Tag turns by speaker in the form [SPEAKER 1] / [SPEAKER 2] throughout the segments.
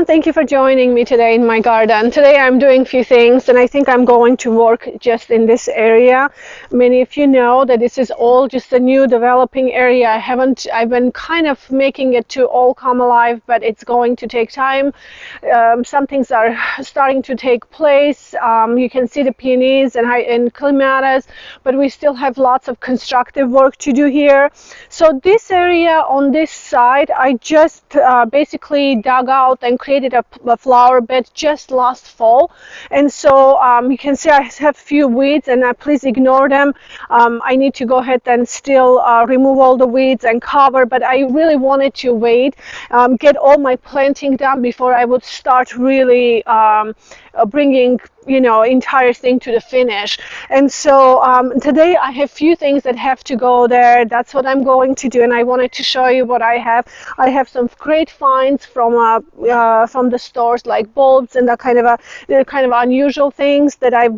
[SPEAKER 1] Thank you for joining me today in my garden. Today I'm doing a few things, and I think I'm going to work just in this area. Many of you know that this is all just a new developing area. I've been kind of making it to all come alive, but it's going to take time. Some things are starting to take place. You can see the peonies and clematis, but we still have lots of constructive work to do here. So this area on this side, I just basically dug out and created a flower bed just last fall, and so you can see I have few weeds, and please ignore them. I need to go ahead and still remove all the weeds and cover, but I really wanted to wait, get all my planting done before I would start really bringing entire thing to the finish. And so today I have few things that have to go there. That's what I'm going to do, and I wanted to show you what I have. I have some great finds from the stores, like bulbs and they're kind of unusual things that I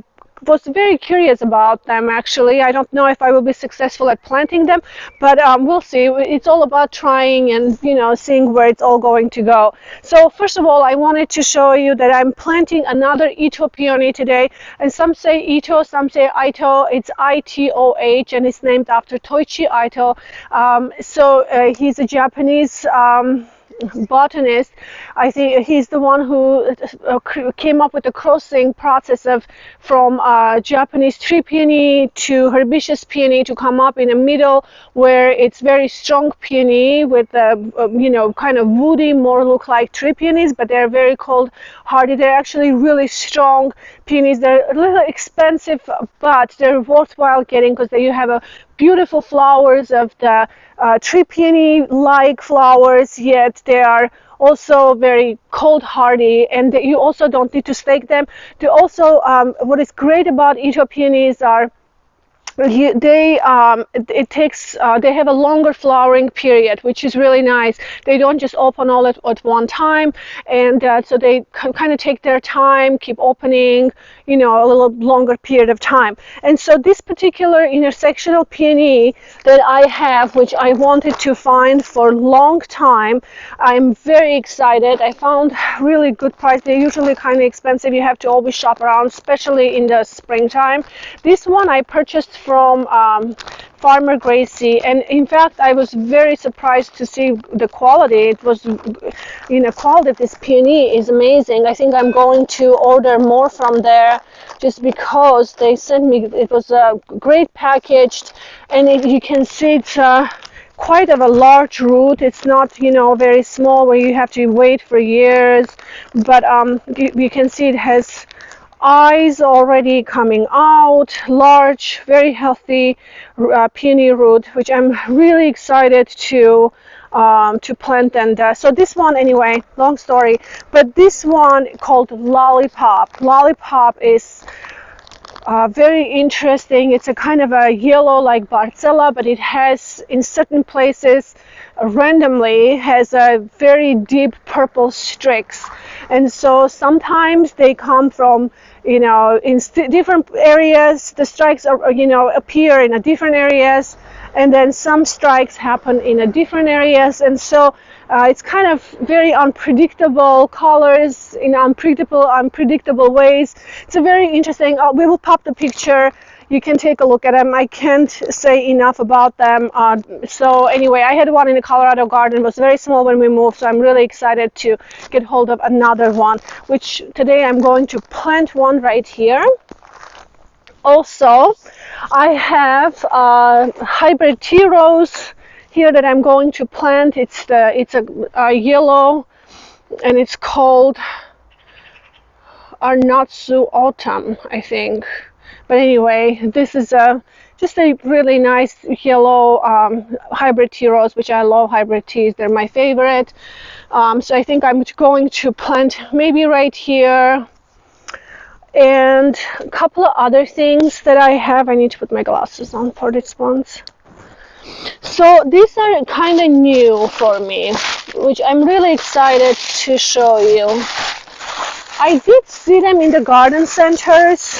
[SPEAKER 1] was very curious about them. Actually, I don't know if I will be successful at planting them, but we'll see. It's all about trying and seeing where it's all going to go. So first of all, I wanted to show you that I'm planting another Ito peony today, and some say Ito, some say Ito. It's Itoh, and it's named after Toichi Ito. He's a Japanese botanist. I think he's the one who came up with the crossing process from Japanese tree peony to herbaceous peony to come up in the middle, where it's very strong peony with kind of woody, more look like tree peonies, but they're very cold hardy. They're actually really strong peonies. They're a little expensive, but they're worthwhile getting because you have a beautiful flowers of the tree peony like flowers, yet they are also very cold hardy, and you also don't need to stake them. They also what is great about Ito peonies are they have a longer flowering period, which is really nice. They don't just open all at one time, and so they kind of take their time, keep opening, a little longer period of time. And so this particular intersectional peony that I have, which I wanted to find for a long time, I'm very excited. I found really good price. They're usually kind of expensive. You have to always shop around, especially in the springtime. This one I purchased from Farmer Gracie, and in fact I was very surprised to see the quality. It was, quality of this peony is amazing. I think I'm going to order more from there just because they sent me, it was great packaged, and you can see it's quite of a large root. It's not very small where you have to wait for years, but you can see it has eyes already coming out, large, very healthy peony root, which I'm really excited to plant. And so this one, anyway, long story, but this one called Lollipop is very interesting. It's a kind of a yellow like Barcella, but it has in certain places randomly has a very deep purple streaks, and so sometimes they come from in different areas. The strikes are appear in different areas, and then some strikes happen in different areas, and so it's kind of very unpredictable colors in unpredictable ways. It's a very interesting. We will pop the picture. You can take a look at them. I can't say enough about them. So anyway, I had one in the Colorado garden. It was very small when we moved, so I'm really excited to get hold of another one, which today I'm going to plant one right here. Also, I have hybrid tea rose here that I'm going to plant. It's a yellow, and it's called Arnatsu Autumn, I think. But anyway, this is just a really nice yellow hybrid tea rose, which I love hybrid teas. They're my favorite. So I think I'm going to plant maybe right here. and a couple of other things that I have. I need to put my glasses on for this ones. So these are kind of new for me, which I'm really excited to show you. I did see them in the garden centers.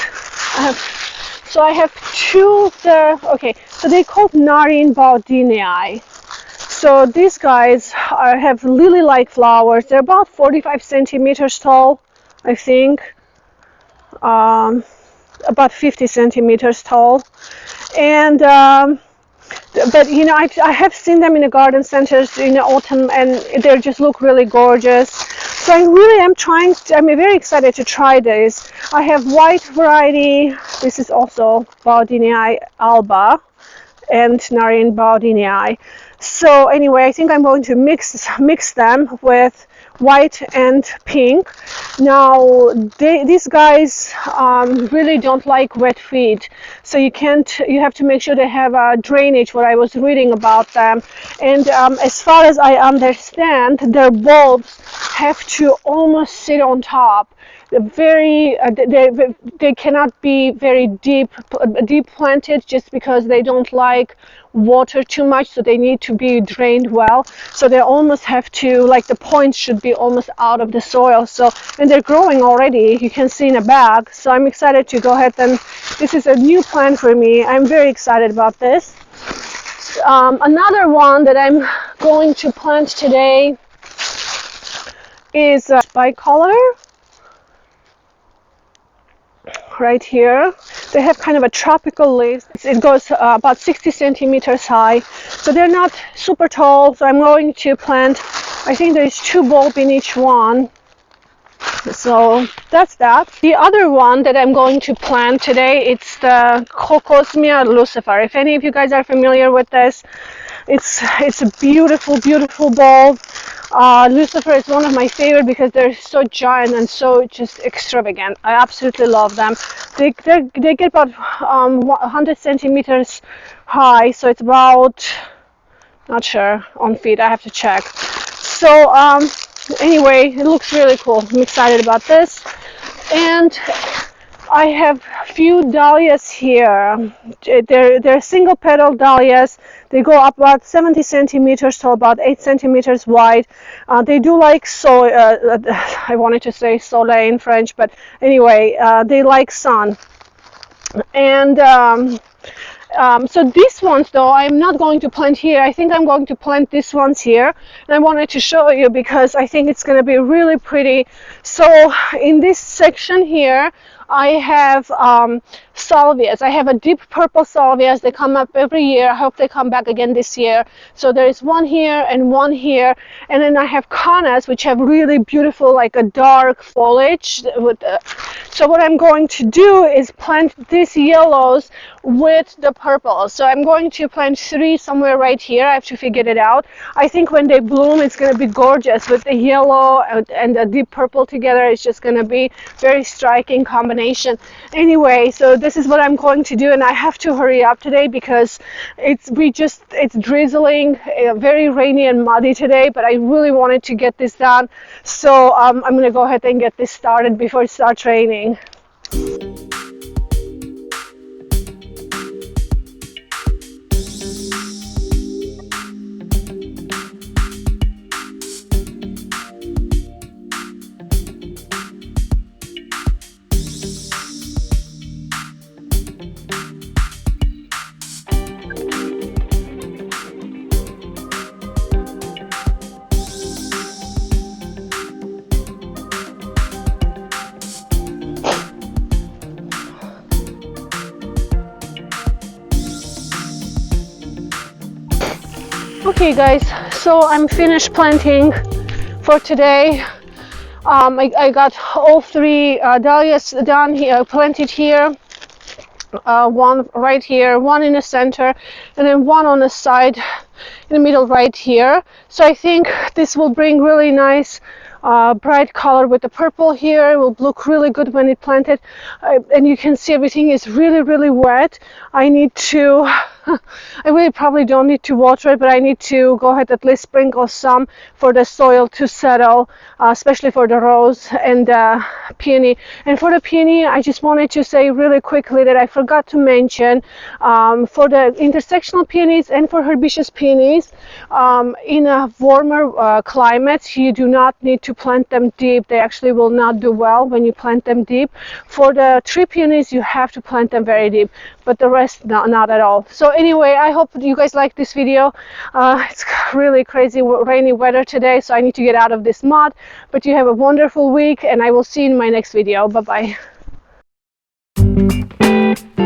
[SPEAKER 1] I have two there. Okay, so they're called Nvart. So these guys have lily-like flowers. They're about 45 centimeters tall, I think. About 50 centimeters tall. And but you know, I have seen them in the garden centers in the autumn, and they just look really gorgeous. So I really am I'm very excited to try this. I have white variety. This is also Baudinii alba and Narin Baudinii. So anyway, I think I'm going to mix them with white and pink. Now these guys really don't like wet feet, so you have to make sure they have a drainage, what I was reading about them. And as far as I understand, their bulbs have to almost sit on top. They cannot be very deep planted, just because they don't like water too much, so they need to be drained well. So they almost have to, like, the points should be almost out of the soil. So, and they're growing already, you can see in a bag. So I'm excited to go ahead, and this is a new plant for me. I'm very excited about this. Another one that I'm going to plant today is bicolor. Right here, they have kind of a tropical leaves. It goes about 60 centimeters high, so they're not super tall. So I'm going to plant, I think there's 2 bulbs in each one. So that's that. The other one that I'm going to plant today, it's the Cocosmia lucifer. If any of you guys are familiar with this, it's a beautiful, beautiful bulb. Lucifer is one of my favorite because they're so giant and so just extravagant. I absolutely love them. They get about 100 centimeters high, so it's about, not sure on feet, I have to check. So anyway, it looks really cool. I'm excited about this. And I have a few dahlias here. They're single petal dahlias. They go up about 70 centimeters tall, about 8 centimeters wide. They do like I wanted to say soleil in French, but anyway, they like sun. And so these ones, though, I'm not going to plant here. I think I'm going to plant these ones here. And I wanted to show you because I think it's going to be really pretty. So in this section here, I have salvias. I have a deep purple salvias. They come up every year. I hope they come back again this year. So there is one here and one here. And then I have cannas, which have really beautiful, like a dark foliage. So what I'm going to do is plant these yellows with the purple. So I'm going to plant 3 somewhere right here. I have to figure it out. I think when they bloom, it's going to be gorgeous with the yellow and the deep purple together. It's just going to be very striking combination. Anyway, so this is what I'm going to do, and I have to hurry up today because it's drizzling, very rainy and muddy today, but I really wanted to get this done. So I'm going to go ahead and get this started before it starts raining. Okay guys, so I'm finished planting for today. I got all 3 dahlias done here, planted here. One right here, one in the center, and then one on the side in the middle right here. So I think this will bring really nice bright color with the purple here. It will look really good when it planted. And you can see everything is really, really wet. I need to I really probably don't need to water it, but I need to go ahead at least sprinkle some for the soil to settle, especially for the rose and the peony. And for the peony, I just wanted to say really quickly that I forgot to mention, for the intersectional peonies and for herbaceous peonies, in a warmer climate, you do not need to plant them deep. They actually will not do well when you plant them deep. For the tree peonies, you have to plant them very deep, but the rest not at all. So anyway, I hope you guys like this video. It's really crazy rainy weather today, so I need to get out of this mud. But you have a wonderful week, and I will see you in my next video. Bye bye.